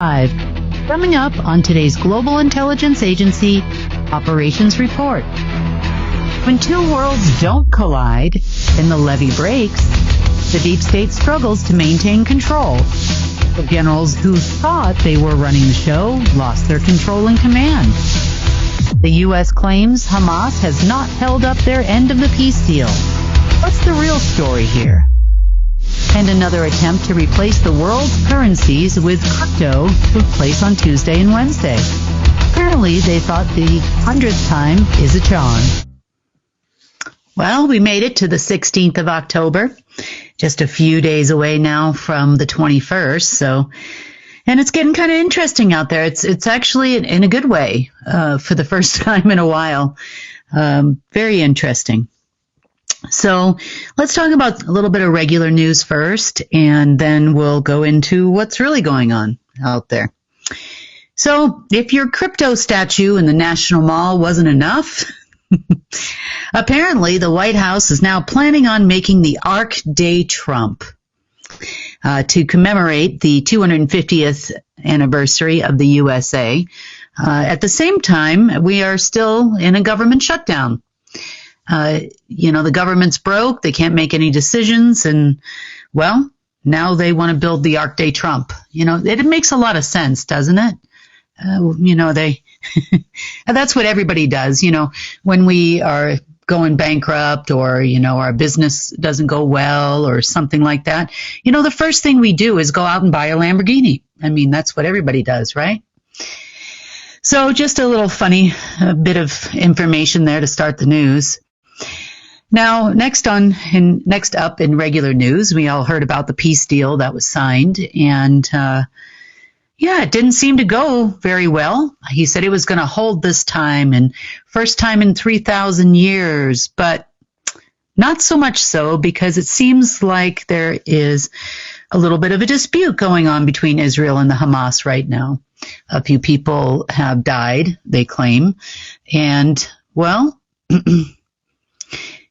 5. Coming up on today's Global Intelligence Agency Operations Report. When two worlds don't collide and the levee breaks, the deep state struggles to maintain control. The generals who thought they were running the show lost their control and command. The U.S. claims Hamas has not held up their end of the peace deal. What's the real story here? And another attempt to replace the world's currencies with crypto took place on Tuesday and Wednesday. Apparently, they thought the 100th time is a charm. Well, we made it to the 16th of October, just a few days away now from the 21st. And it's getting kind of interesting out there. It's actually in a good way for the first time in a while. Very interesting. So let's talk about a little bit of regular news first, and then we'll go into what's really going on out there. So if your crypto statue in the National Mall wasn't enough, apparently the White House is now planning on making the Arc Day Trump to commemorate the 250th anniversary of the USA. At the same time, we are still in a government shutdown. The government's broke. They can't make any decisions. And, well, now they want to build the Arc Day Trump. It makes a lot of sense, doesn't it? That's what everybody does. When we are going bankrupt or, our business doesn't go well or something like that, the first thing we do is go out and buy a Lamborghini. I mean, that's what everybody does, right? So just a little funny bit of information there to start the news. Now, next up in regular news, we all heard about the peace deal that was signed, and it didn't seem to go very well. He said it was going to hold this time, and first time in 3,000 years, but not so much so, because it seems like there is a little bit of a dispute going on between Israel and the Hamas right now. A few people have died, they claim, and, well,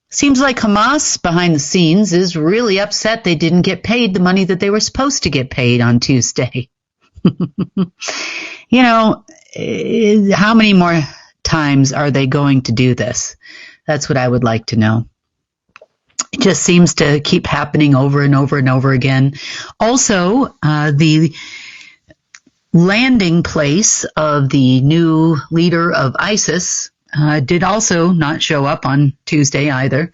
seems like Hamas, behind the scenes, is really upset they didn't get paid the money that they were supposed to get paid on Tuesday. How many more times are they going to do this? That's what I would like to know. It just seems to keep happening over and over and over again. Also, the landing place of the new leader of ISIS did also not show up on Tuesday either,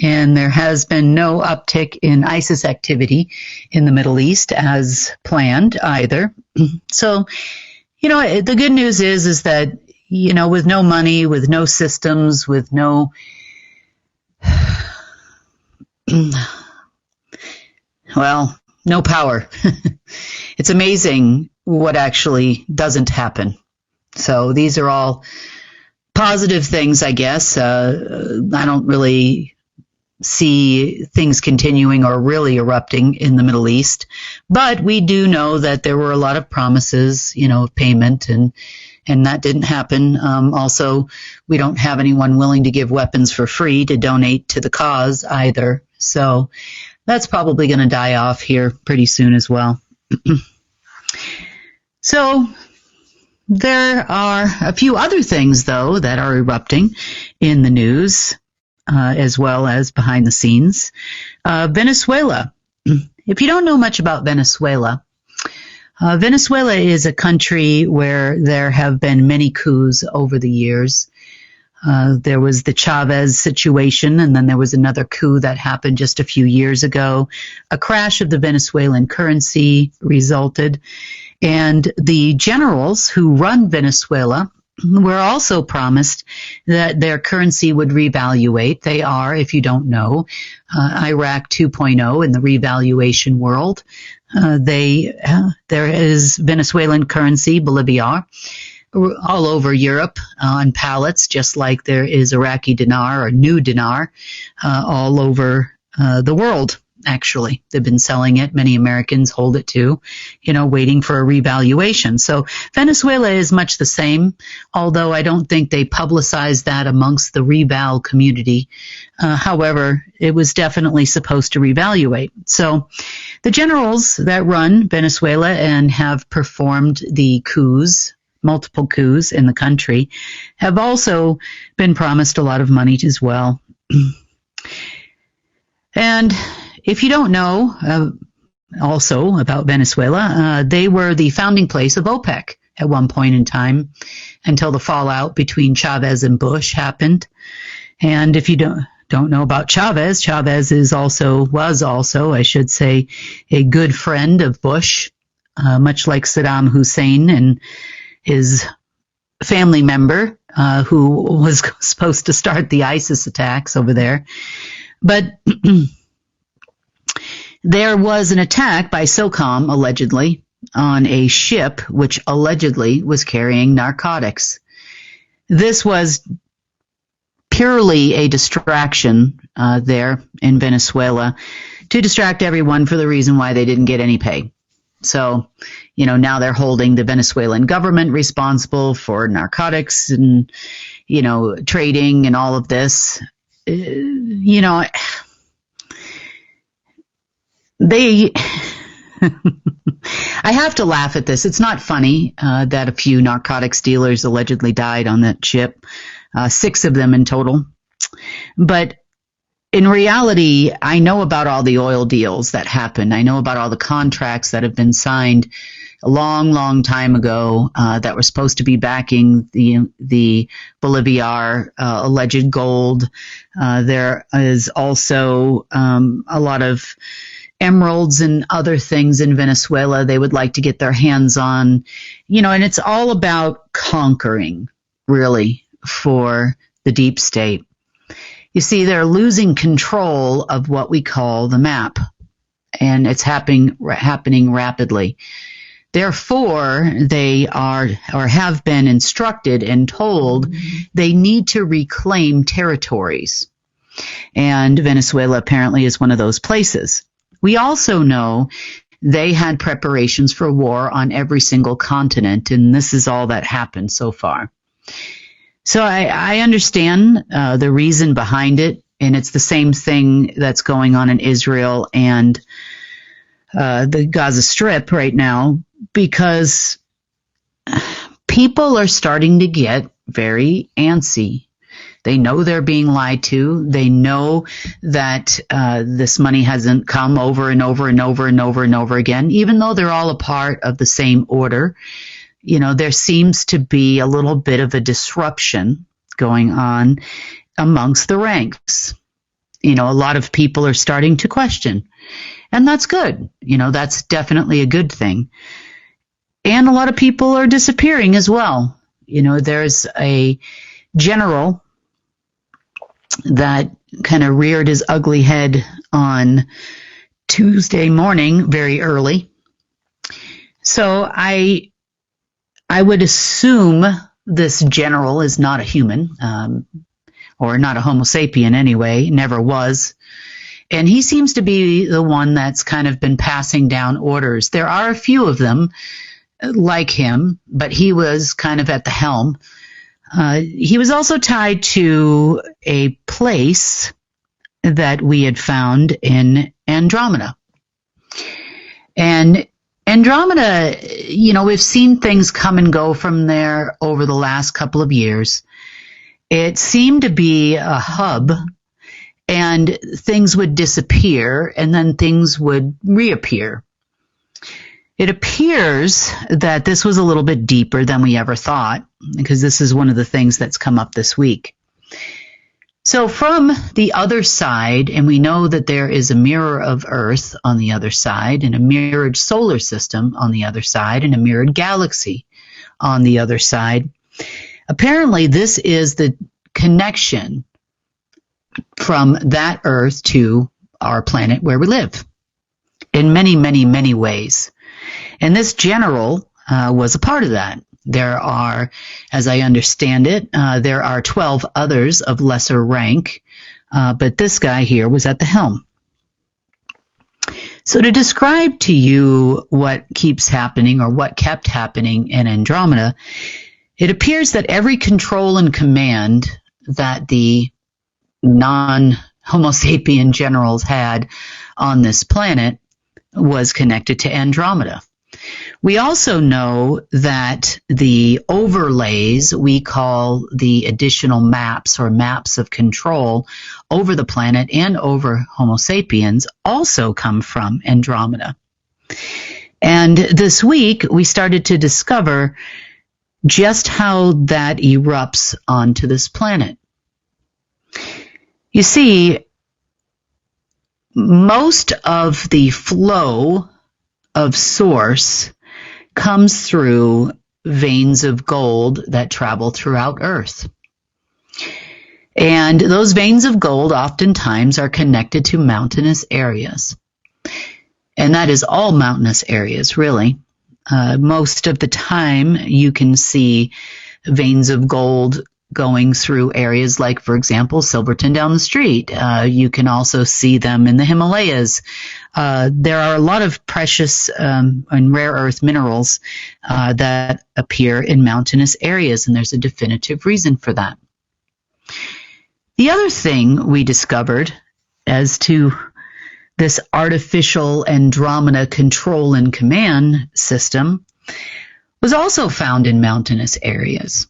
and there has been no uptick in ISIS activity in the Middle East as planned either. So, the good news is that, with no money, with no systems, with no no power, it's amazing what actually doesn't happen. So these are all positive things, I guess. I don't really see things continuing or really erupting in the Middle East, but we do know that there were a lot of promises, of payment, and that didn't happen. Also, we don't have anyone willing to give weapons for free to donate to the cause either. So that's probably going to die off here pretty soon as well. So there are a few other things, though, that are erupting in the news, as well as behind the scenes. Venezuela. If you don't know much about Venezuela, Venezuela is a country where there have been many coups over the years. There was the Chavez situation, and then there was another coup that happened just a few years ago. A crash of the Venezuelan currency resulted, and the generals who run Venezuela were also promised that their currency would revaluate. They are, if you don't know, Iraq 2.0 in the revaluation world. There is Venezuelan currency, Bolivia, all over Europe on pallets, just like there is Iraqi dinar or new dinar all over the world. actually. They've been selling it. Many Americans hold it too, waiting for a revaluation. So Venezuela is much the same, although I don't think they publicize that amongst the reval community. However, it was definitely supposed to revaluate. So the generals that run Venezuela and have performed the coups, multiple coups in the country, have also been promised a lot of money as well. And if you don't know also about Venezuela, they were the founding place of OPEC at one point in time until the fallout between Chavez and Bush happened. And if you don't know about Chavez, Chavez was also, I should say, a good friend of Bush, much like Saddam Hussein and his family member who was supposed to start the ISIS attacks over there. But there was an attack by SOCOM, allegedly, on a ship which allegedly was carrying narcotics. This was purely a distraction there in Venezuela to distract everyone for the reason why they didn't get any pay. So, now they're holding the Venezuelan government responsible for narcotics and, trading and all of this. I have to laugh at this. It's not funny that a few narcotics dealers allegedly died on that ship, 6 of them in total. But in reality, I know about all the oil deals that happened. I know about all the contracts that have been signed a long, long time ago that were supposed to be backing the Bolivar alleged gold. There is also a lot of emeralds and other things in Venezuela they would like to get their hands on, and it's all about conquering, really, for the deep state. You see, they're losing control of what we call the map, and it's happening rapidly. Therefore, they are or have been instructed and told they need to reclaim territories. And Venezuela apparently is one of those places. We also know they had preparations for war on every single continent, and this is all that happened so far. So I understand the reason behind it, and it's the same thing that's going on in Israel and the Gaza Strip right now, because people are starting to get very antsy. They know they're being lied to. They know that this money hasn't come over and over and over and over and over again, even though they're all a part of the same order. There seems to be a little bit of a disruption going on amongst the ranks. A lot of people are starting to question, and that's good. That's definitely a good thing. And a lot of people are disappearing as well. There's a general that kind of reared his ugly head on Tuesday morning very early. So I would assume this general is not a human, or not a Homo sapien anyway, never was. And he seems to be the one that's kind of been passing down orders. There are a few of them like him, but he was kind of at the helm. He was also tied to a place that we had found in Andromeda. And Andromeda, we've seen things come and go from there over the last couple of years. It seemed to be a hub, and things would disappear, and then things would reappear. It appears that this was a little bit deeper than we ever thought, because this is one of the things that's come up this week. So from the other side, and we know that there is a mirror of Earth on the other side, and a mirrored solar system on the other side, and a mirrored galaxy on the other side. Apparently, this is the connection from that Earth to our planet where we live in many, many, many ways. And this general was a part of that. There are, as I understand it, there are 12 others of lesser rank, but this guy here was at the helm. So to describe to you what keeps happening or what kept happening in Andromeda, it appears that every control and command that the non-Homo sapien generals had on this planet was connected to Andromeda. We also know that the overlays we call the additional maps or maps of control over the planet and over Homo sapiens also come from Andromeda. And this week we started to discover just how that erupts onto this planet. You see, most of the flow of source comes through veins of gold that travel throughout Earth. And those veins of gold oftentimes are connected to mountainous areas. And that is all mountainous areas, really. Most of the time you can see veins of gold going through areas like, for example, Silverton down the street. You can also see them in the Himalayas. There are a lot of precious and rare earth minerals that appear in mountainous areas, and there's a definitive reason for that. The other thing we discovered as to this artificial Andromeda control and command system was also found in mountainous areas.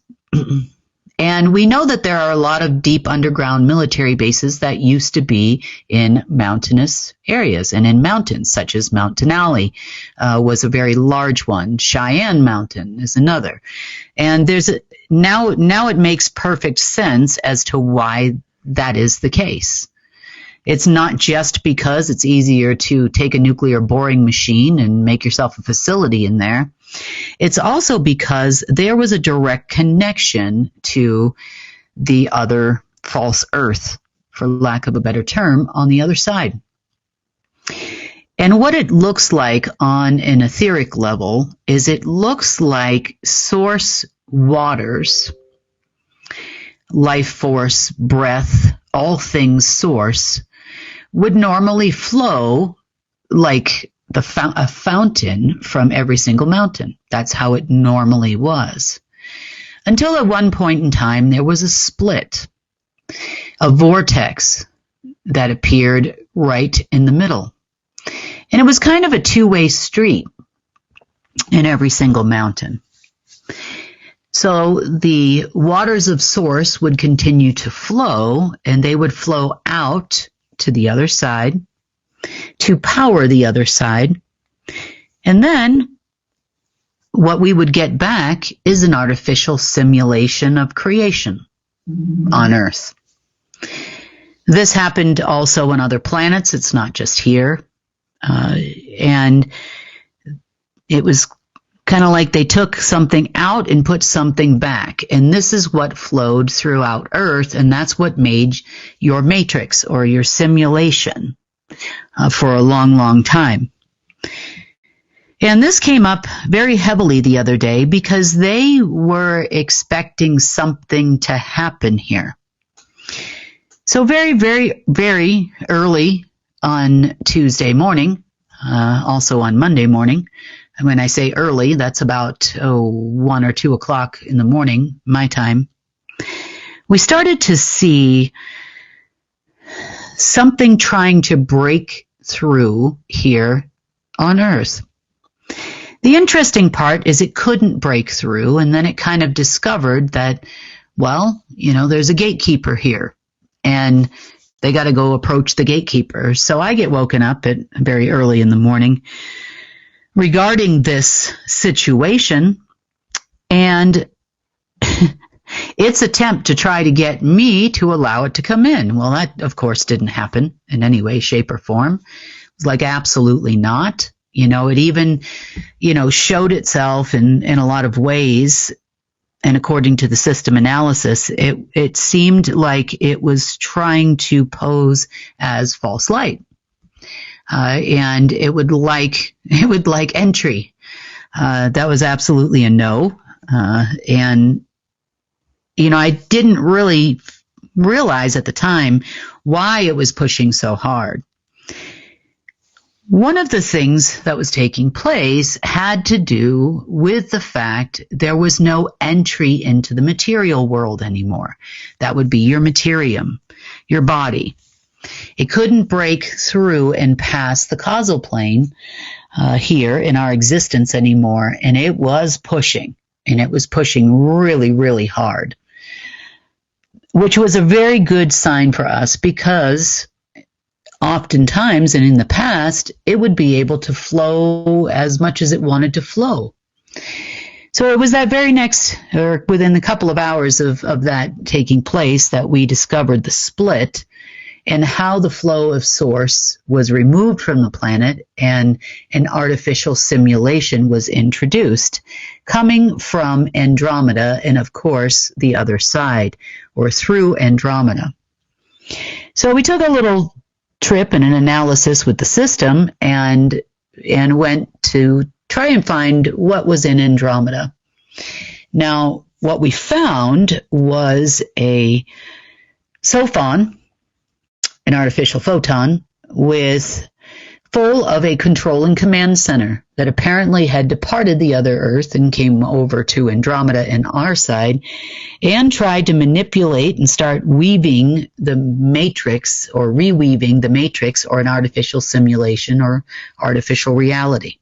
And we know that there are a lot of deep underground military bases that used to be in mountainous areas and in mountains, such as Mount Denali was a very large one. Cheyenne Mountain is another. And now it makes perfect sense as to why that is the case. It's not just because it's easier to take a nuclear boring machine and make yourself a facility in there. It's also because there was a direct connection to the other false earth, for lack of a better term, on the other side. And what it looks like on an etheric level is it looks like source waters, life force, breath, all things source, would normally flow like a fountain from every single mountain. That's how it normally was. Until at one point in time, there was a split, a vortex that appeared right in the middle. And it was kind of a two-way street in every single mountain. So the waters of source would continue to flow, and they would flow out to the other side to power the other side. And then what we would get back is an artificial simulation of creation on Earth. This happened also on other planets. It's not just here. And it was kind of like they took something out and put something back. And this is what flowed throughout Earth, and that's what made your matrix or your simulation for a long, long time. And this came up very heavily the other day because they were expecting something to happen here. So very, very, very early on Tuesday morning, also on Monday morning. And when I say early, that's about 1 or 2 o'clock in the morning, my time. We started to see something trying to break through here on Earth. The interesting part is it couldn't break through, and then it kind of discovered that, well, there's a gatekeeper here, and they got to go approach the gatekeeper. So I get woken up at very early in the morning regarding this situation and its attempt to try to get me to allow it to come in. Well, that, of course, didn't happen in any way, shape, or form. It was like, absolutely not. It even, showed itself in a lot of ways. And according to the system analysis, it seemed like it was trying to pose as false light. And it would like entry. That was absolutely a no. And I didn't really realize at the time why it was pushing so hard. One of the things that was taking place had to do with the fact there was no entry into the material world anymore. That would be your materium, your body. It couldn't break through and pass the causal plane here in our existence anymore, and it was pushing, and it was pushing really, really hard, which was a very good sign for us because oftentimes, and in the past, it would be able to flow as much as it wanted to flow. So it was that very next, or within a couple of hours of that taking place, that we discovered the split and how the flow of source was removed from the planet and an artificial simulation was introduced, coming from Andromeda and, of course, the other side, or through Andromeda. So we took a little trip and an analysis with the system and went to try and find what was in Andromeda. Now, what we found was a sophon, an artificial photon, with full of a control and command center that apparently had departed the other Earth and came over to Andromeda and our side and tried to manipulate and start weaving the matrix or reweaving the matrix or an artificial simulation or artificial reality.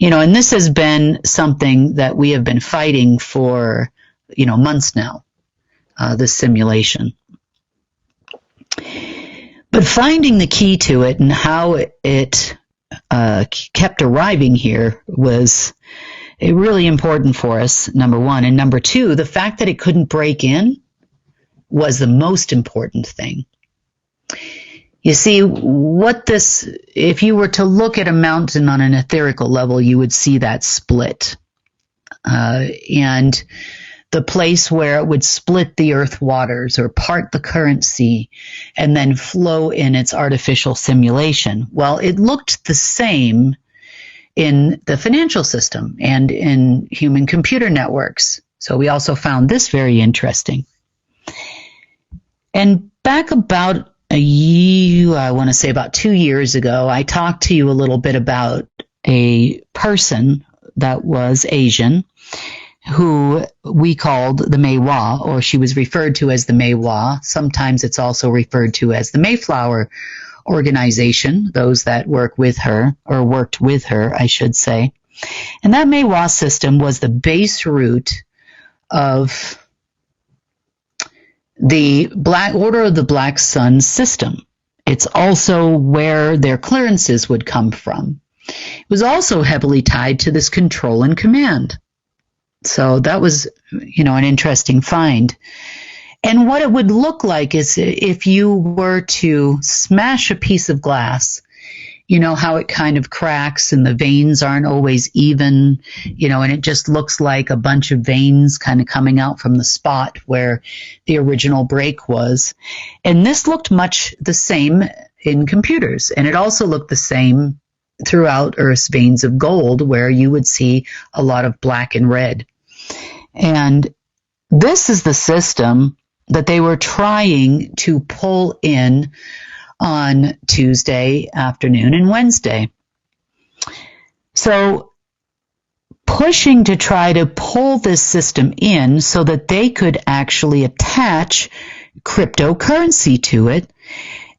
And this has been something that we have been fighting for, months now, this simulation. But finding the key to it and how it kept arriving here was really important for us, number one. And number two, the fact that it couldn't break in was the most important thing. You see, if you were to look at a mountain on an etherical level, you would see that split. And the place where it would split the earth waters or part the current sea and then flow in its artificial simulation. Well, it looked the same in the financial system and in human computer networks. So we also found this very interesting. And back about about 2 years ago, I talked to you a little bit about a person that was Asian who we called the Maywa, or she was referred to as the Maywa. Sometimes it's also referred to as the Mayflower organization, those that work with her, or worked with her, I should say. And that Maywa system was the base root of the Order of the Black Sun system. It's also where their clearances would come from. It was also heavily tied to this control and command. So that was, an interesting find. And what it would look like is if you were to smash a piece of glass, how it kind of cracks and the veins aren't always even, and it just looks like a bunch of veins kind of coming out from the spot where the original break was. And this looked much the same in computers. And it also looked the same throughout Earth's veins of gold, where you would see a lot of black and red. And this is the system that they were trying to pull in on Tuesday afternoon and Wednesday. So pushing to try to pull this system in so that they could actually attach cryptocurrency to it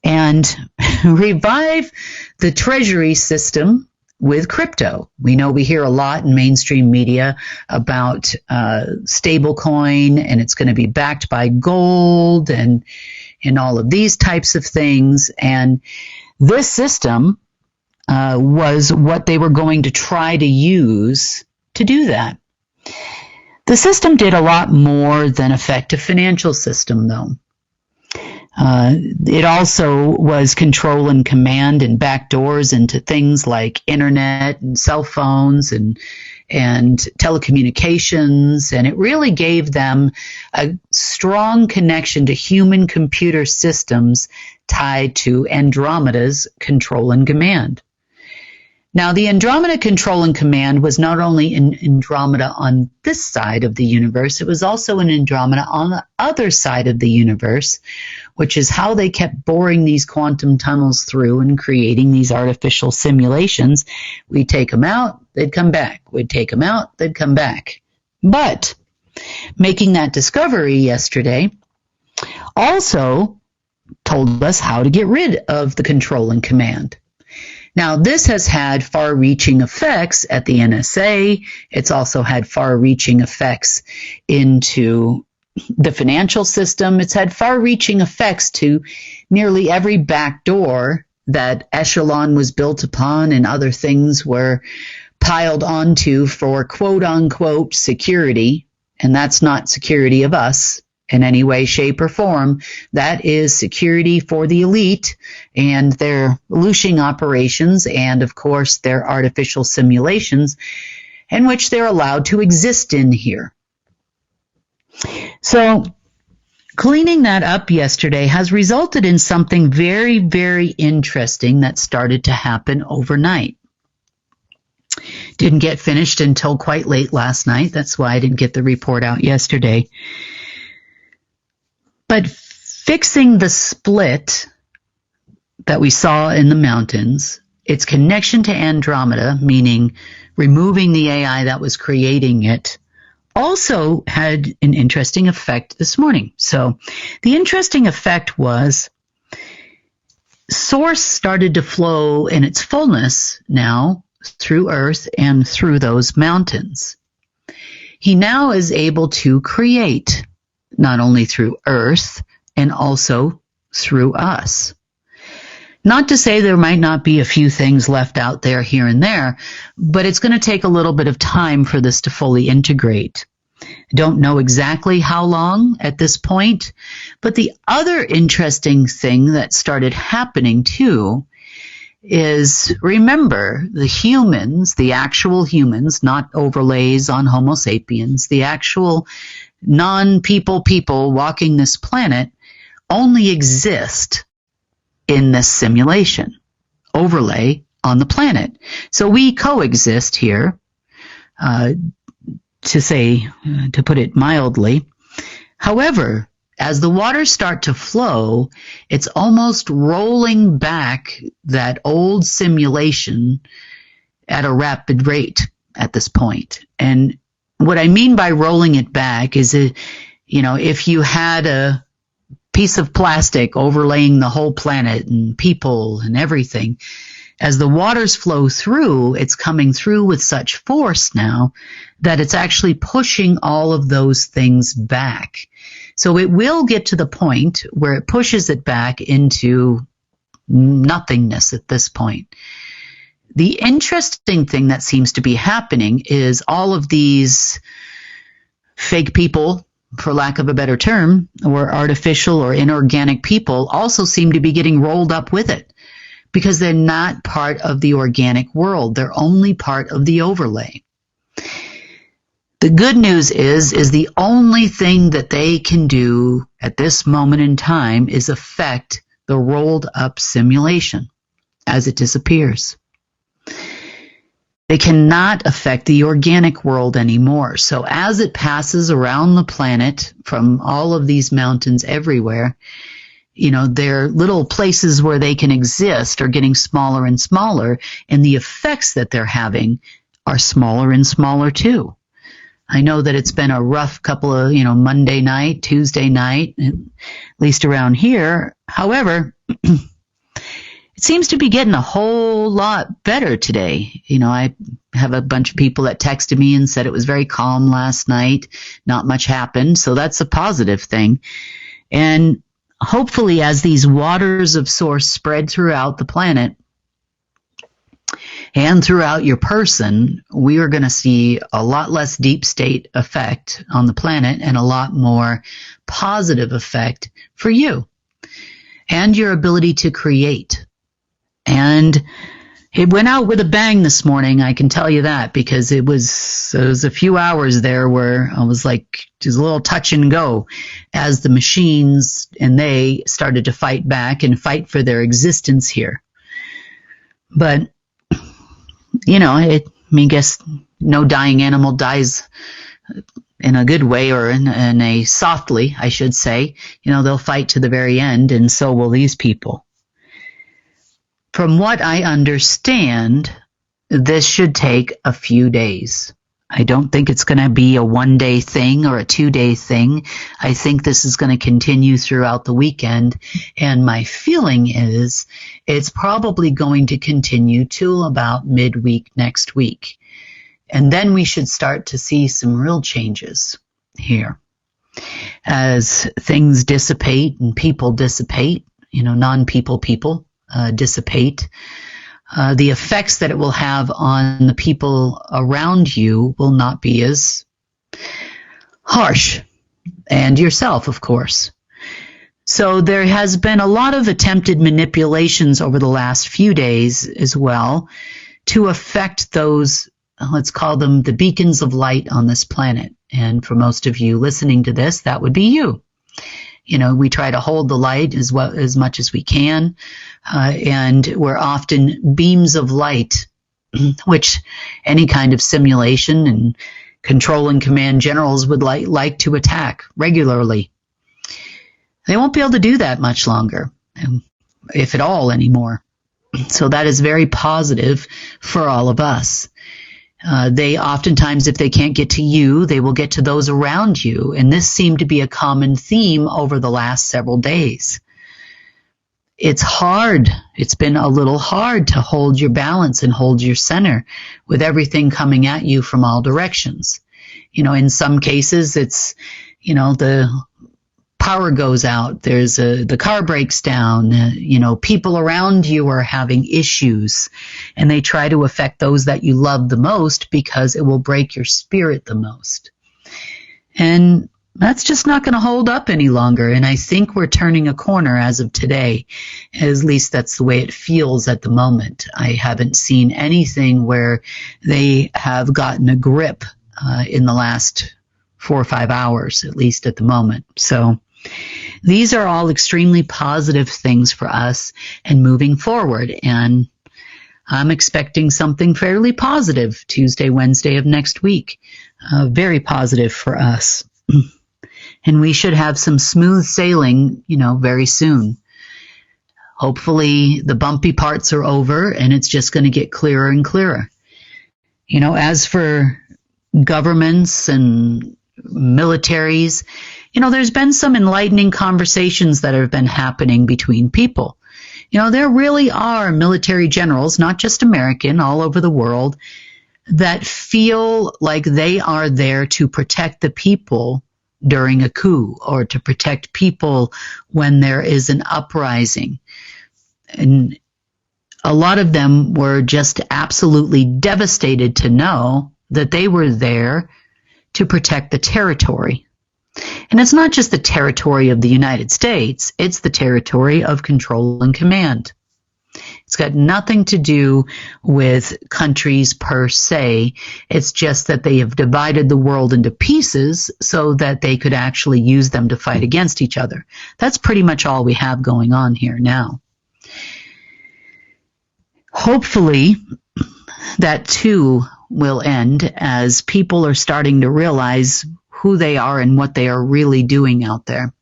and revive the treasury system with crypto. We know we hear a lot in mainstream media about stablecoin, and it's going to be backed by gold and all of these types of things. And this system was what they were going to try to use to do that. The system did a lot more than affect a financial system, though. It also was control and command and backdoors into things like internet and cell phones and telecommunications, and it really gave them a strong connection to human computer systems tied to Andromeda's control and command. Now, the Andromeda Control and Command was not only in Andromeda on this side of the universe, it was also in Andromeda on the other side of the universe, which is how they kept boring these quantum tunnels through and creating these artificial simulations. We'd take them out, they'd come back. We'd take them out, they'd come back. But making that discovery yesterday also told us how to get rid of the control and command. Now, this has had far-reaching effects at the NSA. It's also had far-reaching effects into the financial system. It's had far-reaching effects to nearly every back door that Echelon was built upon and other things were piled onto for quote-unquote security. And that's not security of us in any way, shape, or form. That is security for the elite and their looshing operations and, of course, their artificial simulations in which they're allowed to exist in here. So cleaning that up yesterday has resulted in something very, very interesting that started to happen overnight. Didn't get finished until quite late last night. That's why I didn't get the report out yesterday. But fixing the split that we saw in the mountains, its connection to Andromeda, meaning removing the AI that was creating it, also had an interesting effect this morning. So the interesting effect was source started to flow in its fullness now through Earth and through those mountains. He now is able to create not only through Earth and also through us. Not to say there might not be a few things left out there here and there, but it's going to take a little bit of time for this to fully integrate. I don't know exactly how long at this point, but the other interesting thing that started happening too is, remember, the humans, the actual humans, not overlays on Homo sapiens, the actual non-people walking this planet only exist in this simulation overlay on the planet. So we coexist here, to put it mildly. However, as the waters start to flow, it's almost rolling back that old simulation at a rapid rate at this point. And what I mean by rolling it back is, if you had a piece of plastic overlaying the whole planet and people and everything, as the waters flow through, it's coming through with such force now that it's actually pushing all of those things back. So it will get to the point where it pushes it back into nothingness at this point. The interesting thing that seems to be happening is all of these fake people, for lack of a better term, or artificial or inorganic people also seem to be getting rolled up with it because they're not part of the organic world. They're only part of the overlay. The good news is the only thing that they can do at this moment in time is affect the rolled up simulation as it disappears. They cannot affect the organic world anymore. So as it passes around the planet from all of these mountains everywhere, their little places where they can exist are getting smaller and smaller, and the effects that they're having are smaller and smaller too. I know that it's been a rough couple of, Monday night, Tuesday night, at least around here. However, it seems to be getting a whole lot better today. I have a bunch of people that texted me and said it was very calm last night. Not much happened. So that's a positive thing. And hopefully as these waters of source spread throughout the planet and throughout your person, we are going to see a lot less deep state effect on the planet and a lot more positive effect for you and your ability to create. And it went out with a bang this morning, I can tell you that, because it was a few hours there where I was like, just a little touch and go as the machines and they started to fight back and fight for their existence here. But I mean, guess no dying animal dies in a good way, or in a softly, I should say. They'll fight to the very end, and so will these people. From what I understand, this should take a few days. I don't think it's going to be a 1-day thing or a 2-day thing. I think this is going to continue throughout the weekend. And my feeling is it's probably going to continue till about midweek next week. And then we should start to see some real changes here. As things dissipate and people dissipate, non-people people dissipate. The effects that it will have on the people around you will not be as harsh, and yourself, of course. So there has been a lot of attempted manipulations over the last few days as well to affect those, let's call them the beacons of light on this planet. And for most of you listening to this, that would be you. We try to hold the light as much as we can, and we're often beams of light, which any kind of simulation and control and command generals would like to attack regularly. They won't be able to do that much longer, if at all anymore. So that is very positive for all of us. They oftentimes, if they can't get to you, they will get to those around you. And this seemed to be a common theme over the last several days. It's hard. It's been a little hard to hold your balance and hold your center with everything coming at you from all directions. In some cases, it's, the power goes out, the car breaks down, people around you are having issues, and they try to affect those that you love the most because it will break your spirit the most. And that's just not going to hold up any longer, and I think we're turning a corner as of today. At least that's the way it feels at the moment. I haven't seen anything where they have gotten a grip in the last 4 or 5 hours, at least at the moment. So these are all extremely positive things for us and moving forward. And I'm expecting something fairly positive Tuesday, Wednesday of next week. Very positive for us. And we should have some smooth sailing, very soon. Hopefully the bumpy parts are over and it's just going to get clearer and clearer. As for governments and militaries, there's been some enlightening conversations that have been happening between people. There really are military generals, not just American, all over the world, that feel like they are there to protect the people during a coup or to protect people when there is an uprising. And a lot of them were just absolutely devastated to know that they were there to protect the territory. And it's not just the territory of the United States, it's the territory of control and command. It's got nothing to do with countries per se. It's just that they have divided the world into pieces so that they could actually use them to fight against each other. That's pretty much all we have going on here now. Hopefully, that too will end as people are starting to realize who they are and what they are really doing out there.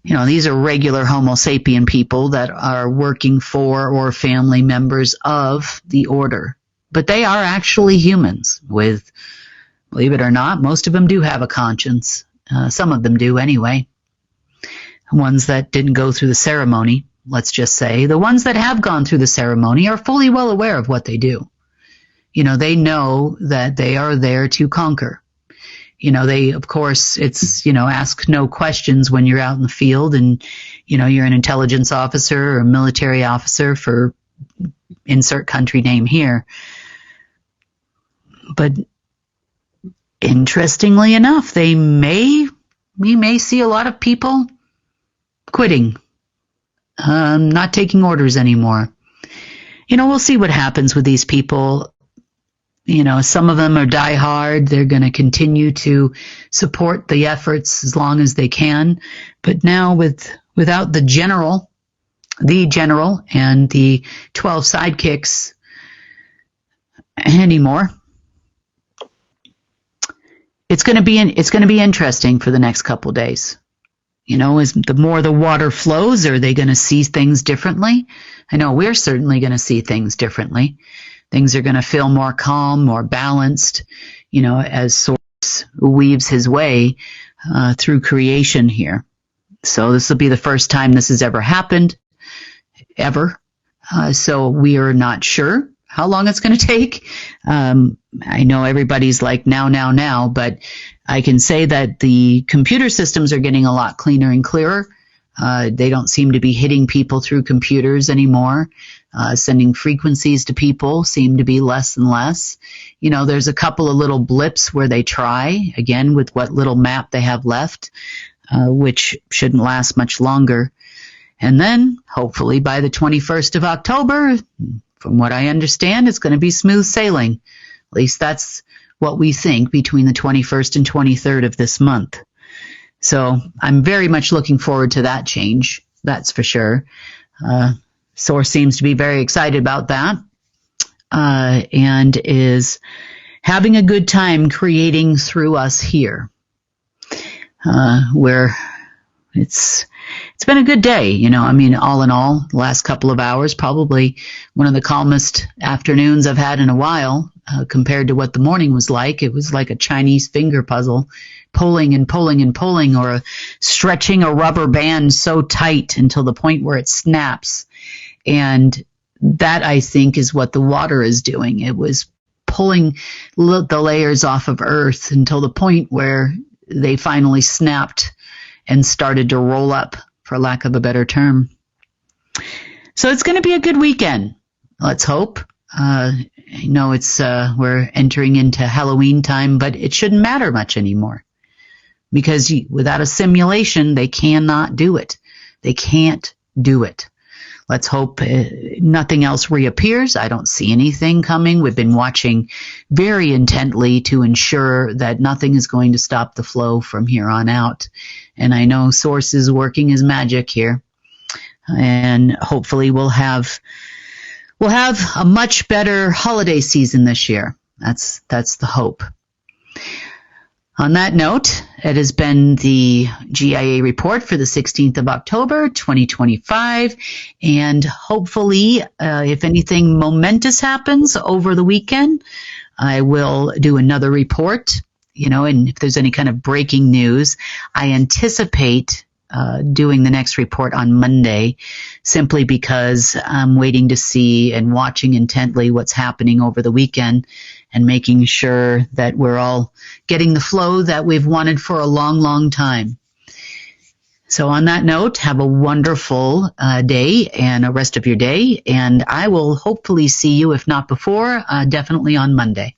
These are regular Homo sapien people that are working for or family members of the order. But they are actually humans with, believe it or not, most of them do have a conscience. Some of them do anyway. Ones that didn't go through the ceremony, let's just say. The ones that have gone through the ceremony are fully well aware of what they do. They know that they are there to conquer. They, of course, it's, ask no questions when you're out in the field and, you're an intelligence officer or a military officer for insert country name here. But interestingly enough, we may see a lot of people quitting, not taking orders anymore. We'll see what happens with these people. Some of them are diehard. They're going to continue to support the efforts as long as they can. But now without the general and the 12 sidekicks, anymore. It's going to be interesting for the next couple days. As the more the water flows, are they going to see things differently? I know we're certainly going to see things differently. Things are going to feel more calm, more balanced, as Source weaves his way through creation here. So this will be the first time this has ever happened, ever. So we are not sure how long it's going to take. I know everybody's like now, but I can say that the computer systems are getting a lot cleaner and clearer. They don't seem to be hitting people through computers anymore. Sending frequencies to people seem to be less and less. There's a couple of little blips where they try, again, with what little map they have left, which shouldn't last much longer. And then, hopefully, by the 21st of October, from what I understand, it's going to be smooth sailing. At least that's what we think between the 21st and 23rd of this month. So I'm very much looking forward to that change, that's for sure. Source seems to be very excited about that and is having a good time creating through us here, where it's been a good day, all in all, the last couple of hours, probably one of the calmest afternoons I've had in a while, compared to what the morning was like. It was like a Chinese finger puzzle, pulling and pulling and pulling, or stretching a rubber band so tight until the point where it snaps. And that, I think, is what the water is doing. It was pulling the layers off of Earth until the point where they finally snapped and started to roll up, for lack of a better term. So it's going to be a good weekend, let's hope. I know we're entering into Halloween time, but it shouldn't matter much anymore, because without a simulation, they cannot do it. They can't do it. Let's hope nothing else reappears. I don't see anything coming. We've been watching very intently to ensure that nothing is going to stop the flow from here on out. And I know Source is working his magic here. And hopefully we'll have a much better holiday season this year. That's the hope. On that note, it has been the GIA report for the 16th of October, 2025, and hopefully, if anything momentous happens over the weekend, I will do another report, and if there's any kind of breaking news, I anticipate doing the next report on Monday, simply because I'm waiting to see and watching intently what's happening over the weekend and making sure that we're all getting the flow that we've wanted for a long, long time. So on that note, have a wonderful day and a rest of your day, and I will hopefully see you, if not before, definitely on Monday.